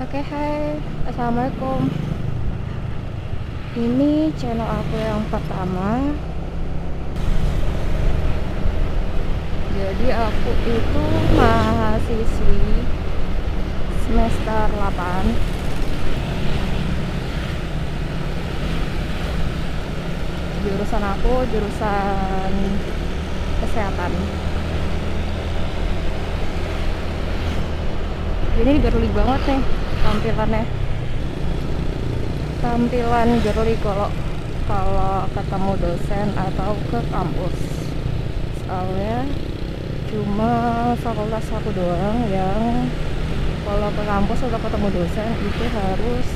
Oke, hai, assalamualaikum. Ini channel aku yang pertama. Jadi aku itu mahasiswi semester 8. Jurusan aku jurusan kesehatan. Ini girly banget nih tampilannya. Tampilan girly kalau ketemu dosen atau ke kampus. Soalnya cuma fakultas aku doang yang kalau ke kampus atau ketemu dosen itu harus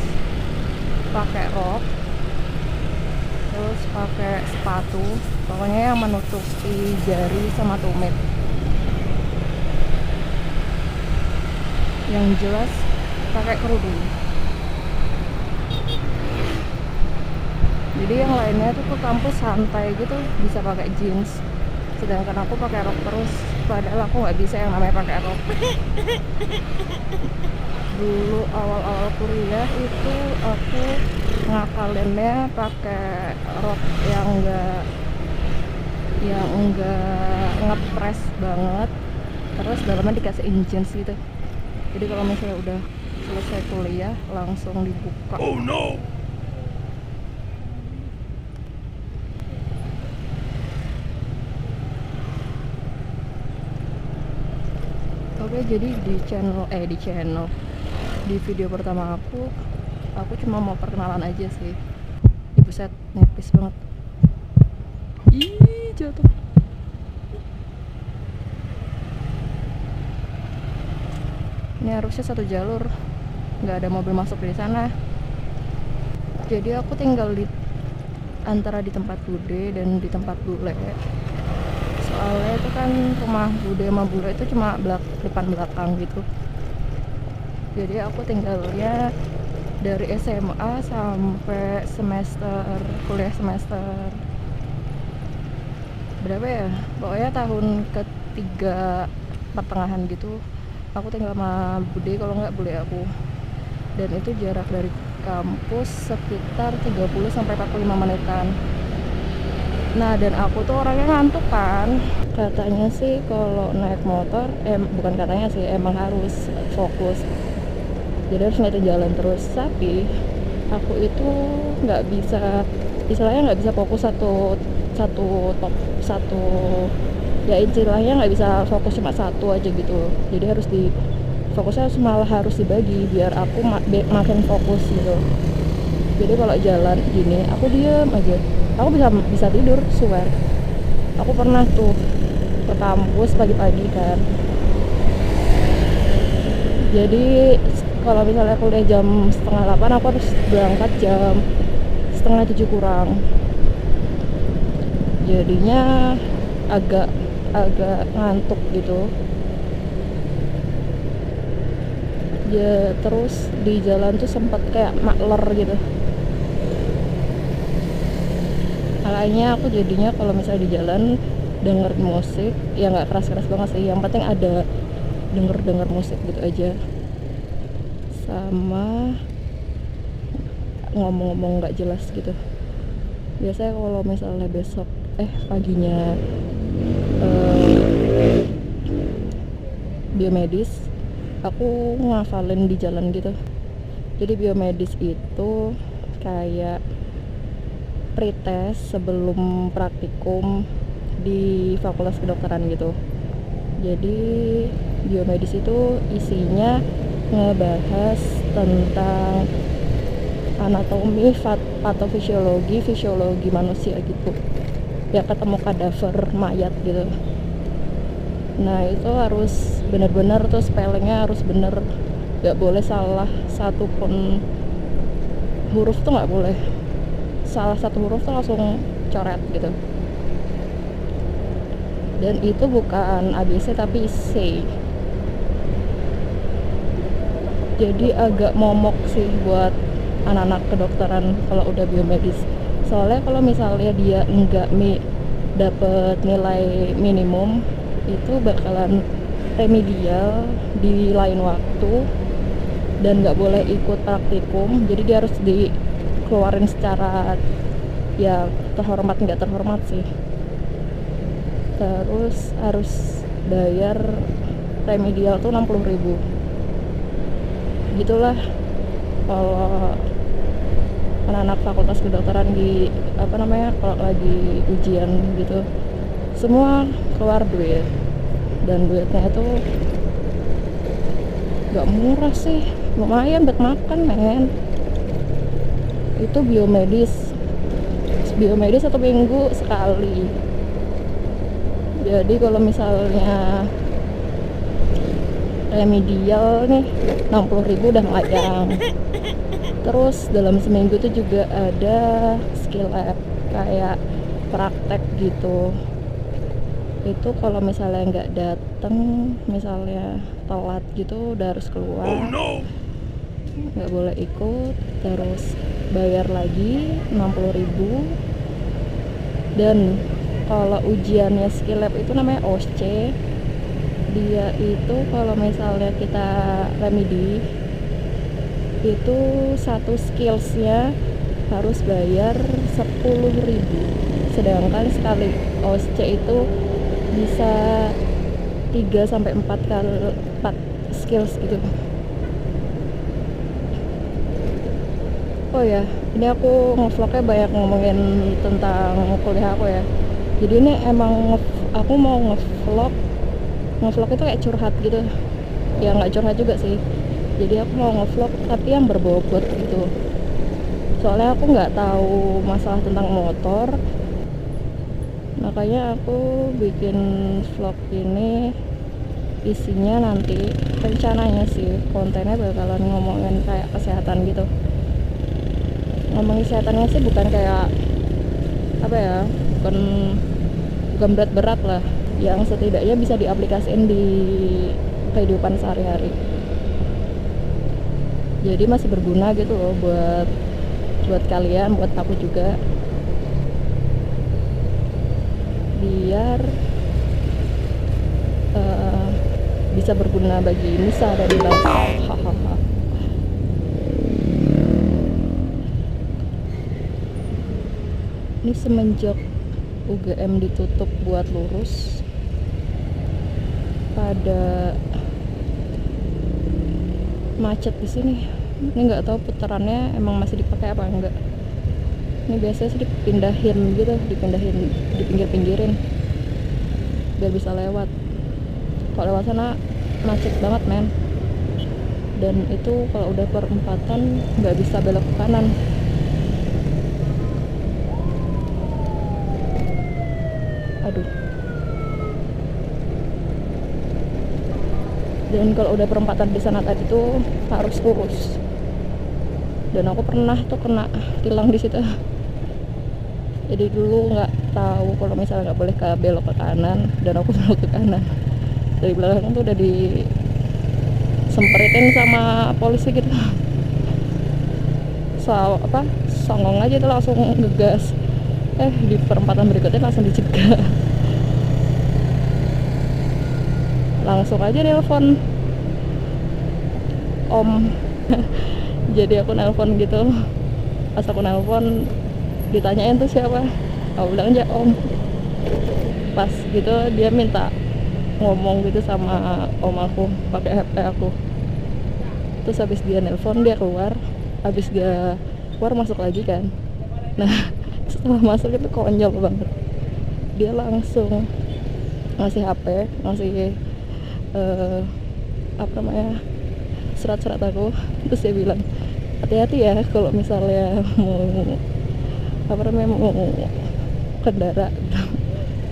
pakai rok, terus pakai sepatu, pokoknya yang menutupi jari sama tumit. Yang jelas pakai kerudung. Jadi yang lainnya tuh ke kampus santai gitu, bisa pakai jeans. Sedangkan aku pakai rok terus, padahal aku nggak bisa yang namanya pakai rok. Dulu awal-awal kuliah itu aku ngakalinnya pakai rok yang enggak ngepres banget, terus dalamnya dikasih jeans gitu. Jadi kalau misalnya udah selesai kuliah langsung dibuka. Oh no! Oke, jadi di video pertama aku cuma mau perkenalan aja sih. Buset, nipis banget. Ih, jatuh. Ini harusnya satu jalur, nggak ada mobil masuk dari sana. Jadi aku tinggal antara di tempat Bude dan di tempat Bule. Soalnya itu kan rumah Bude sama Bule itu cuma depan belakang gitu. Jadi aku tinggalnya dari SMA sampai kuliah semester berapa ya? Pokoknya tahun ketiga pertengahan gitu. Aku tinggal sama Bude, kalau nggak Bule aku. Dan itu jarak dari kampus sekitar 30 sampai 45 menitan. Nah, dan aku tuh orangnya ngantuk kan. Katanya sih kalau naik motor, bukan katanya sih, emang harus fokus. Jadi harus ngeliatin jalan terus. Tapi aku itu nggak bisa, istilahnya nggak bisa fokus satu ya, istilahnya nggak bisa fokus cuma satu aja gitu. Jadi fokusnya malah harus dibagi biar aku makin fokus gitu. Jadi kalau jalan gini aku diem aja, aku bisa tidur, swear. Aku pernah tuh ke kampus pagi-pagi kan, jadi kalau misalnya kuliah jam setengah 8, aku harus berangkat jam setengah 7 kurang. Jadinya agak ngantuk gitu ya. Terus di jalan tuh sempet kayak makler gitu. Makanya aku jadinya kalau misalnya di jalan denger musik ya nggak keras-keras banget sih, yang penting ada denger musik gitu aja, sama ngomong-ngomong nggak jelas gitu. Biasanya kalau misalnya besok paginya biomedis, aku ngafalin di jalan gitu. Jadi biomedis itu kayak pretest sebelum praktikum di fakultas kedokteran gitu. Jadi biomedis itu isinya ngebahas tentang anatomi, fisiologi manusia gitu. Ya ketemu kadaver mayat gitu. Nah itu harus benar-benar tuh spellingnya harus bener, nggak boleh salah satu pun huruf tuh, nggak boleh salah satu huruf tuh langsung coret gitu. Dan itu bukan ABC tapi C. Jadi agak momok sih buat anak-anak kedokteran kalau udah biomedis. Soalnya kalau misalnya dia enggak dapet nilai minimum, itu bakalan remedial di lain waktu dan nggak boleh ikut praktikum, jadi dia harus dikeluarin secara ya terhormat nggak terhormat sih. Terus harus bayar remedial tuh 60.000 gitulah kalau anak-anak fakultas kedokteran di apa namanya kalau lagi ujian gitu, semua keluar duit, dan duitnya itu gak murah sih, lumayan buat makan men. Itu biomedis 1 minggu sekali. Jadi kalau misalnya remedial nih 60.000 udah melayang. Terus dalam seminggu tuh juga ada skill lab kayak praktek gitu. Itu kalau misalnya nggak dateng, misalnya telat gitu, udah harus keluar. Nggak boleh ikut, terus bayar lagi 60.000. Dan kalau ujiannya skill lab itu namanya OSCE. Dia itu kalau misalnya kita remedi itu satu skillsnya harus bayar 10.000, sedangkan sekali OSCE itu bisa 3-4 kali 4 skills gitu. Oh ya, ini aku ngevlognya banyak ngomongin tentang kuliah aku ya. Jadi ini emang aku mau ngevlog itu kayak curhat gitu. Ya nggak curhat juga sih. Jadi aku mau ngevlog tapi yang berbobot gitu. Soalnya aku nggak tahu masalah tentang motor, makanya aku bikin vlog ini. Isinya nanti rencananya sih kontennya bakalan ngomongin kayak kesehatan gitu. Ngomongin kesehatannya sih bukan kayak apa ya, bukan berat-berat lah, yang setidaknya bisa diaplikasiin di kehidupan sehari-hari. Jadi masih berguna gitu loh buat kalian, buat aku juga, biar bisa berguna bagi nusa dan bangsa. Hahaha. Ini semenjak UGM ditutup buat lurus, pada macet di sini. Ini nggak tahu putarannya emang masih dipakai apa enggak. Ini biasanya sih dipindahin gitu, dipinggir-pinggirin biar bisa lewat. Kalau lewat sana macet banget men. Dan itu kalau udah perempatan nggak bisa belok ke kanan. Aduh. Dan kalau udah perempatan di sana tadi tuh harus lurus. Dan aku pernah tuh kena tilang di situ. Jadi dulu nggak tahu kalau misalnya nggak boleh belok ke kanan, dan aku belok ke kanan. Dari belakang tuh udah disempritin sama polisi gitu. Songong aja tuh langsung ngegas. Di perempatan berikutnya langsung dicegat. Langsung aja nelpon om. Jadi aku nelpon gitu. Pas aku nelpon ditanyain tuh siapa, aku bilang aja om. Pas gitu dia minta ngomong gitu sama om aku pakai HP aku. Terus habis dia nelpon, dia keluar. Habis dia keluar masuk lagi kan. Nah setelah masuk itu konyol banget. Dia langsung ngasih HP, ngasih surat-surat aku. Terus dia bilang hati-hati ya kalau misalnya mau kendara,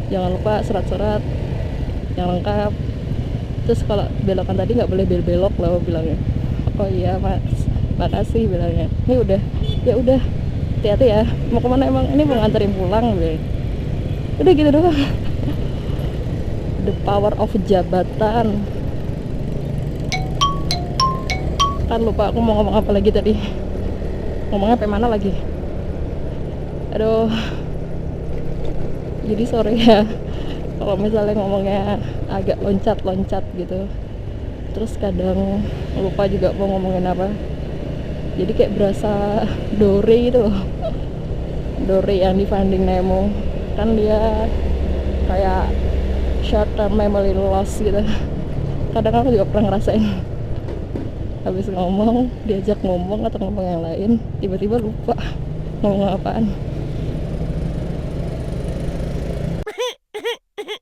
jangan lupa surat-surat yang lengkap. Terus kalau belokan tadi nggak boleh belok loh bilangnya. Oh iya mas, makasih bilangnya. Ya udah hati-hati ya, mau kemana emang? Ini mau nganterin pulang gue. Udah gitu doang. The power of jabatan. Kan lupa aku mau ngomong apa lagi tadi. Ngomongnya sampai mana lagi? Aduh. Jadi sorry ya kalau misalnya ngomongnya agak loncat-loncat gitu. terus kadang lupa juga mau ngomongin apa, jadi kayak berasa Dory gitu loh. Dory yang di Finding Nemo kan dia kayak short term memory loss gitu. Kadang aku juga pernah ngerasain, habis ngomong diajak ngomong atau ngomong yang lain tiba-tiba lupa ngomong apaan.